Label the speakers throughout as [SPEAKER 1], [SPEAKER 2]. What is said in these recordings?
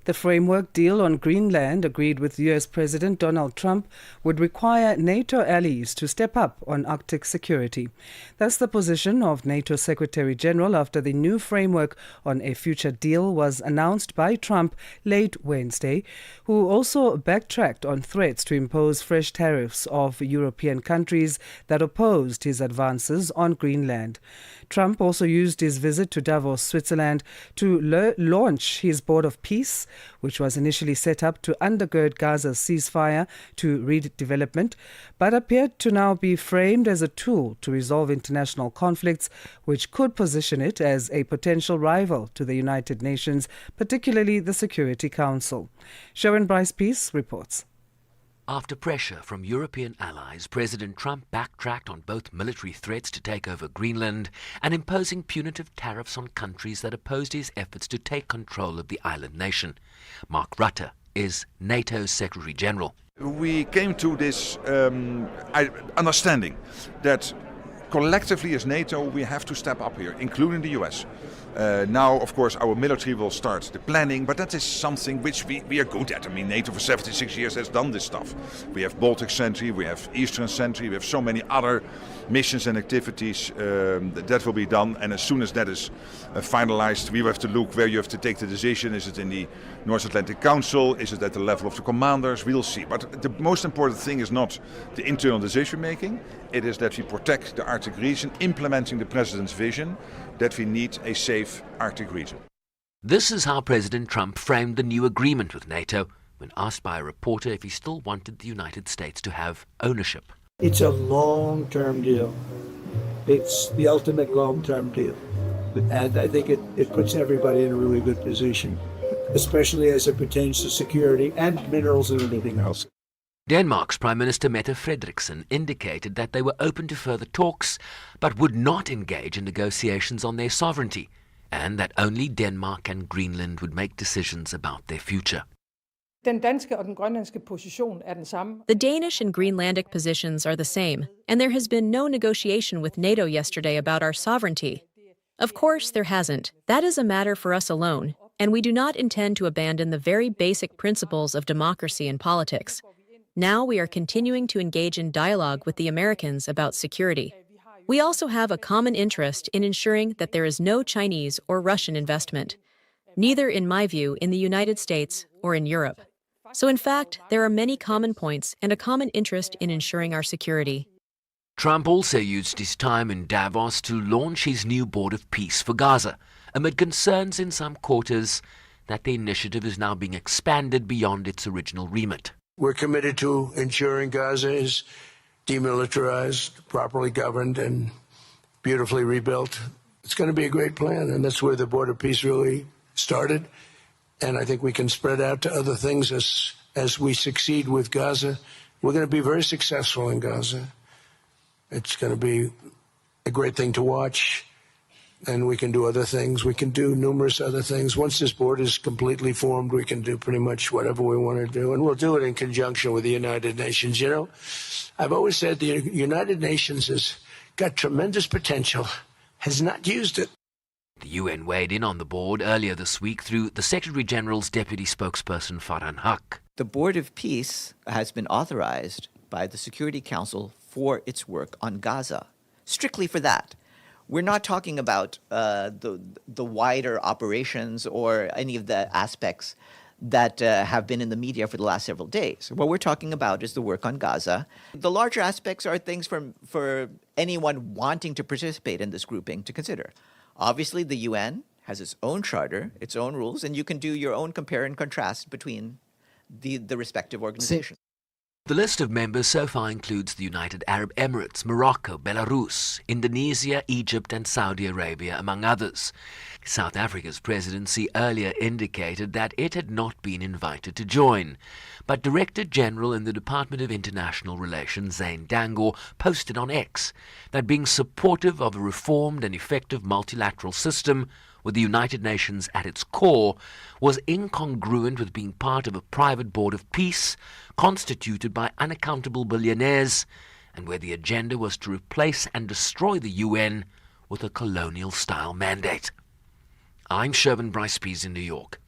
[SPEAKER 1] The framework deal on Greenland, agreed with US President Donald Trump, would require NATO allies to step up on Arctic security. That's the position of NATO Secretary General after the new framework on a future deal was announced by Trump late Wednesday, who also backtracked on threats to impose fresh tariffs of European countries that opposed his advances on Greenland. Trump also used his visit to Davos, Switzerland, to launch his Board of Peace, which was initially set up to undergird Gaza's ceasefire to redevelopment, but appeared to now be framed as a tool to resolve international conflicts, which could position it as a potential rival to the United Nations, particularly the Security Council. Sharon Bryce-Peace reports.
[SPEAKER 2] After pressure from European allies, President Trump backtracked on both military threats to take over Greenland and imposing punitive tariffs on countries that opposed his efforts to take control of the island nation. Mark Rutte is NATO's Secretary General.
[SPEAKER 3] We came to this understanding that collectively as NATO we have to step up here, including the US. Now, of course, our military will start the planning, but that is something which we are good at. I mean, NATO for 76 years has done this stuff. We have Baltic Sentry, we have Eastern Sentry, we have so many other missions and activities that will be done. And as soon as that is finalized, we will have to look where you have to take the decision. Is it in the North Atlantic Council? Is it at the level of the commanders? We'll see. But the most important thing is not the internal decision making. It is that we protect the Arctic region, implementing the President's vision that we need a safe Arctic region.
[SPEAKER 2] This is how President Trump framed the new agreement with NATO when asked by a reporter if he still wanted the United States to have ownership.
[SPEAKER 4] It's a long-term deal. It's the ultimate long-term deal. And I think it puts everybody in a really good position, especially as it pertains to security and minerals and everything else.
[SPEAKER 2] Denmark's Prime Minister Mette Frederiksen indicated that they were open to further talks, but would not engage in negotiations on their sovereignty, and that only Denmark and Greenland would make decisions about their future.
[SPEAKER 5] The
[SPEAKER 6] Danish and Greenlandic positions are the same, and there has been no negotiation with NATO yesterday about our sovereignty. Of course, there hasn't. That is a matter for us alone, and we do not intend to abandon the very basic principles of democracy and politics. Now we are continuing to engage in dialogue with the Americans about security. We also have a common interest in ensuring that there is no Chinese or Russian investment, neither, in my view, in the United States or in Europe. So in fact, there are many common points and a common interest in ensuring our security.
[SPEAKER 2] Trump also used his time in Davos to launch his new Board of Peace for Gaza, amid concerns in some quarters that the initiative is now being expanded beyond its original remit.
[SPEAKER 7] We're committed to ensuring Gaza is demilitarized, properly governed, and beautifully rebuilt. It's going to be a great plan, and that's where the Board of Peace really started. And I think we can spread out to other things as we succeed with Gaza. We're going to be very successful in Gaza. It's going to be a great thing to watch. And we can do other things. We can do numerous other things. Once this board is completely formed, we can do pretty much whatever we want to do. And we'll do it in conjunction with the United Nations. You know, I've always said the United Nations has got tremendous potential, has not used it.
[SPEAKER 2] The UN weighed in on the board earlier this week through the Secretary General's deputy spokesperson, Farhan Haq.
[SPEAKER 8] The Board of Peace has been authorized by the Security Council for its work on Gaza, strictly for that. We're not talking about the wider operations or any of the aspects that have been in the media for the last several days. What we're talking about is the work on Gaza. The larger aspects are things for anyone wanting to participate in this grouping to consider. Obviously, the UN has its own charter, its own rules, and you can do your own compare and contrast between the respective organizations.
[SPEAKER 2] The list of members so far includes the United Arab Emirates, Morocco, Belarus, Indonesia, Egypt and Saudi Arabia, among others. South Africa's presidency earlier indicated that it had not been invited to join, but Director General in the Department of International Relations, Zane Dangor, posted on X that being supportive of a reformed and effective multilateral system with the United Nations at its core was incongruent with being part of a private board of peace constituted by unaccountable billionaires and where the agenda was to replace and destroy the UN with a colonial-style mandate. I'm Shervin Bryce-Pease in New York.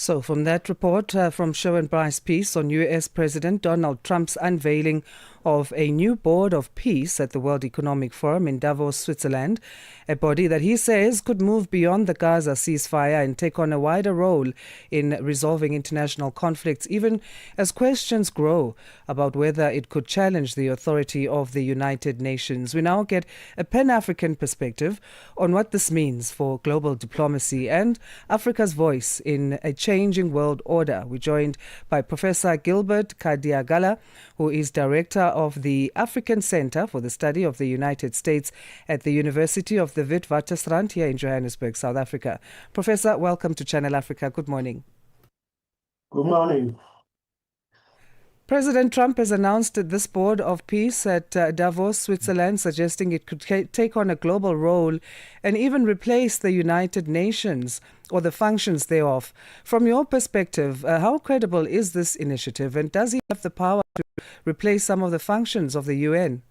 [SPEAKER 1] So, from that report from Sherwin Bryce Peace on U.S. President Donald Trump's unveiling of a new board of peace at the World Economic Forum in Davos, Switzerland, a body that he says could move beyond the Gaza ceasefire and take on a wider role in resolving international conflicts, even as questions grow about whether it could challenge the authority of the United Nations. We now get a Pan-African perspective on what this means for global diplomacy and Africa's voice in a changing world order. We're joined by Professor Gilbert Khadiagala, who is director of the African Center for the Study of the United States at the University of the Witwatersrand here in Johannesburg, South Africa. Professor, welcome to Channel Africa. Good morning.
[SPEAKER 5] Good morning.
[SPEAKER 1] President Trump has announced this board of peace at Davos, Switzerland, suggesting it could take on a global role and even replace the United Nations or the functions thereof. From your perspective, how credible is this initiative, and does he have the power to replace some of the functions of the UN?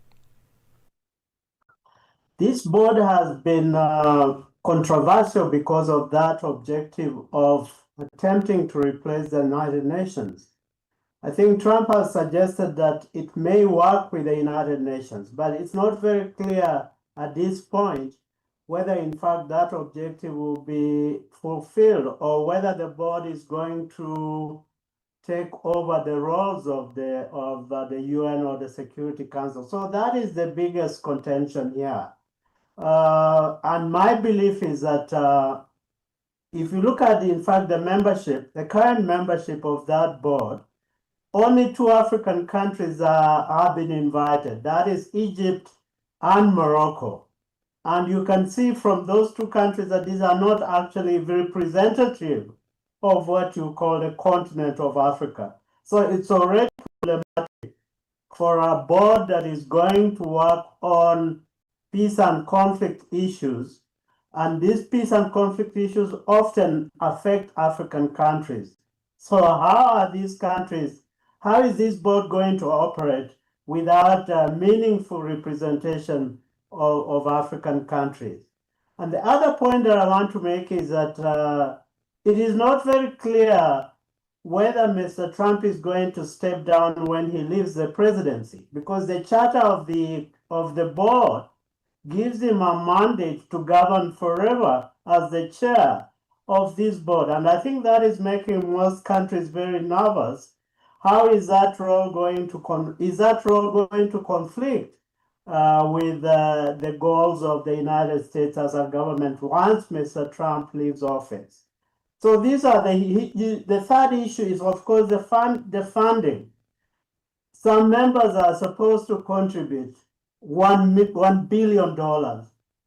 [SPEAKER 5] This board has been controversial because of that objective of attempting to replace the United Nations. I think Trump has suggested that it may work with the United Nations, but it's not very clear at this point whether in fact that objective will be fulfilled or whether the board is going to take over the roles of the UN or the Security Council. So that is the biggest contention here. And my belief is that if you look at, in fact, the membership, the current membership of that board, only 2 African countries have been invited. That is Egypt and Morocco. And you can see from those 2 countries that these are not actually representative of what you call the continent of Africa. So it's already problematic for a board that is going to work on peace and conflict issues. And these peace and conflict issues often affect African countries. So how is this board going to operate without meaningful representation of African countries? And the other point that I want to make is that it is not very clear whether Mr. Trump is going to step down when he leaves the presidency, because the charter of the board gives him a mandate to govern forever as the chair of this board. And I think that is making most countries very nervous. How is that role going to conflict with the goals of the United States as a government once Mr. Trump leaves office? So these are the third issue is, of course, the funding. Some members are supposed to contribute $1 billion,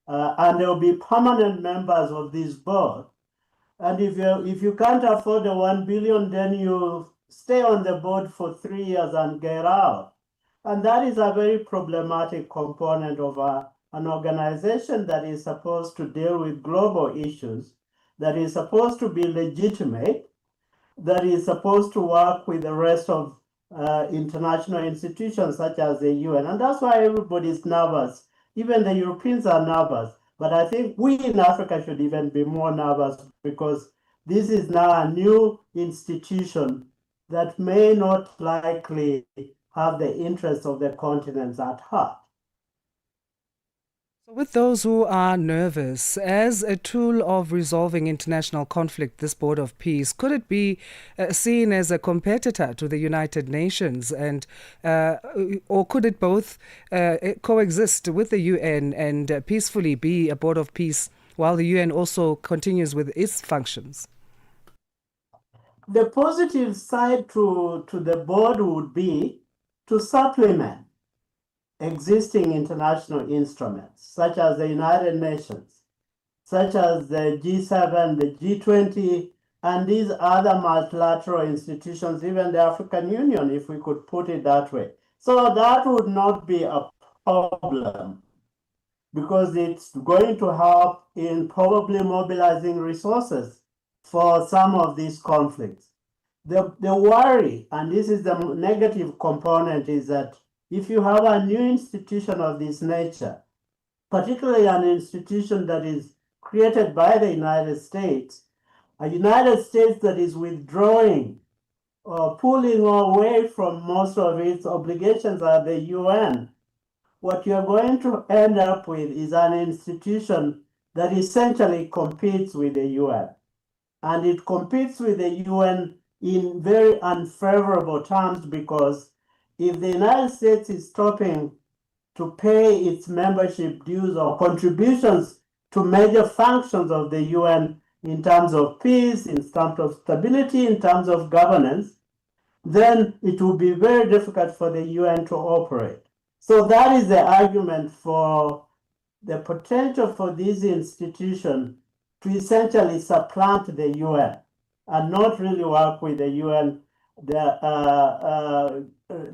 [SPEAKER 5] and they will be permanent members of this board. And if you can't afford the $1 billion, then you stay on the board for 3 years and get out. And that is a very problematic component of an organization that is supposed to deal with global issues, that is supposed to be legitimate, that is supposed to work with the rest of international institutions such as the UN. And that's why everybody is nervous. Even the Europeans are nervous. But I think we in Africa should even be more nervous, because this is now a new institution that may not likely have the interests of the continents at heart.
[SPEAKER 1] With those who are nervous, as a tool of resolving international conflict, this board of peace, could it be seen as a competitor to the United Nations, and or could it both coexist with the UN and peacefully be a board of peace while the UN also continues with its functions?
[SPEAKER 5] The positive side to the board would be to supplement existing international instruments, such as the United Nations, such as the G7, the G20, and these other multilateral institutions, even the African Union, if we could put it that way. So that would not be a problem, because it's going to help in probably mobilizing resources for some of these conflicts. The worry, and this is the negative component, is that if you have a new institution of this nature, particularly an institution that is created by the United States, A United States that is withdrawing or pulling away from most of its obligations at the UN, what you're going to end up with is an institution that essentially competes with the UN. And it competes with the UN in very unfavorable terms, because if the United States is stopping to pay its membership dues or contributions to major functions of the UN in terms of peace, in terms of stability, in terms of governance, then it will be very difficult for the UN to operate. So that is the argument for the potential for this institution to essentially supplant the UN and not really work with the UN,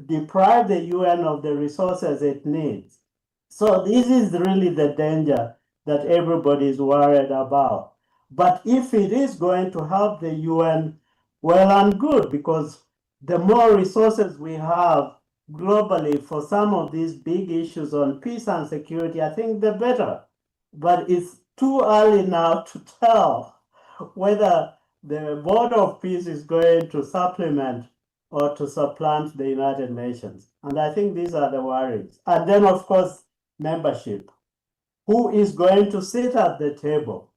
[SPEAKER 5] deprive the UN of the resources it needs. So this is really the danger that everybody is worried about. But if it is going to help the UN, well and good, because the more resources we have globally for some of these big issues on peace and security, I think the better. But it's too early now to tell whether the Board of Peace is going to supplement or to supplant the United Nations. And I think these are the worries. And then, of course, membership. Who is going to sit at the table?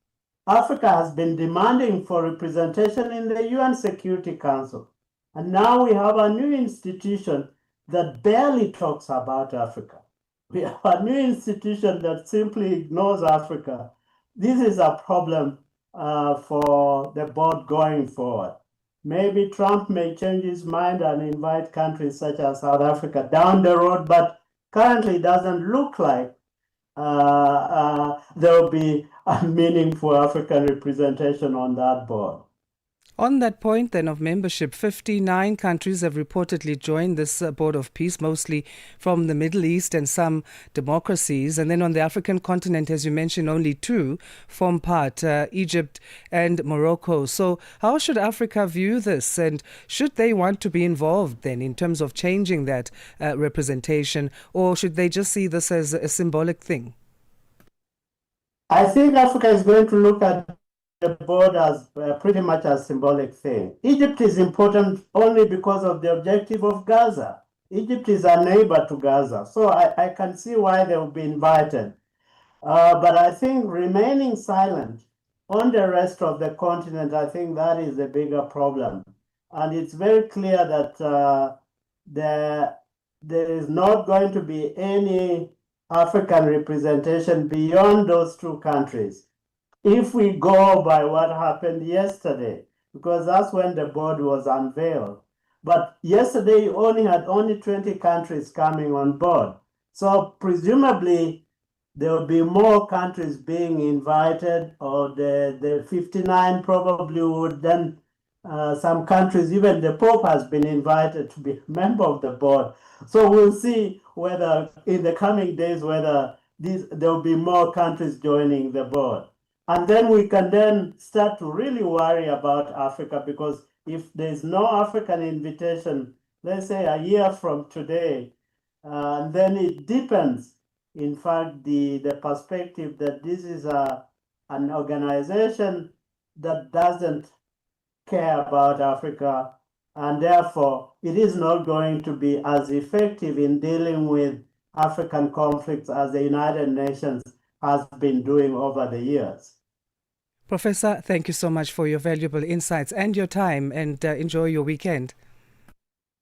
[SPEAKER 5] Africa has been demanding for representation in the UN Security Council. And now we have a new institution that barely talks about Africa. We have a new institution that simply ignores Africa. This is a problem for the board going forward. Maybe Trump may change his mind and invite countries such as South Africa down the road, but currently it doesn't look like there will be a meaningful African representation on that board.
[SPEAKER 1] On that point then of membership, 59 countries have reportedly joined this Board of Peace, mostly from the Middle East and some democracies. And then on the African continent, as you mentioned, only 2 form part, Egypt and Morocco. So how should Africa view this? And should they want to be involved then in terms of changing that representation? Or should they just see this as a symbolic thing?
[SPEAKER 5] I think Africa is going to look at the board as pretty much a symbolic thing. Egypt is important only because of the objective of Gaza. Egypt is a neighbor to Gaza, so I can see why they will be invited. But I think remaining silent on the rest of the continent, I think that is the bigger problem. And it's very clear that there is not going to be any African representation beyond those 2 countries. If we go by what happened yesterday, because that's when the board was unveiled. But yesterday you only had 20 countries coming on board. So presumably there will be more countries being invited, or the 59 probably would then, some countries, even the Pope has been invited to be a member of the board. So we'll see whether in the coming days, whether there will be more countries joining the board. And then we can then start to really worry about Africa, because if there's no African invitation, let's say a year from today, then it deepens, in fact, the perspective that this is an organization that doesn't care about Africa, and therefore it is not going to be as effective in dealing with African conflicts as the United Nations has been doing over the years.
[SPEAKER 1] Professor, thank you so much for your valuable insights and your time, and enjoy your weekend.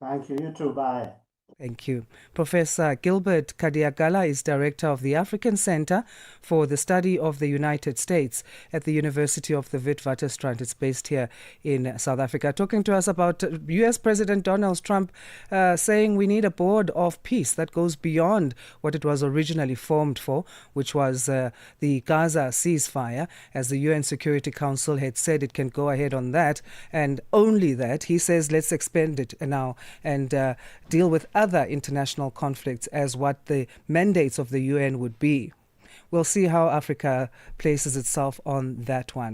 [SPEAKER 5] Thank you. You too. Bye.
[SPEAKER 1] Thank you. Professor Gilbert Khadiagala is Director of the African Center for the Study of the United States at the University of the Witwatersrand. It's based here in South Africa, talking to us about U.S. President Donald Trump saying we need a board of peace that goes beyond what it was originally formed for, which was the Gaza ceasefire. As the UN Security Council had said, it can go ahead on that, and only that. He says let's expand it now and deal with other international conflicts as what the mandates of the UN would be. We'll see how Africa places itself on that one.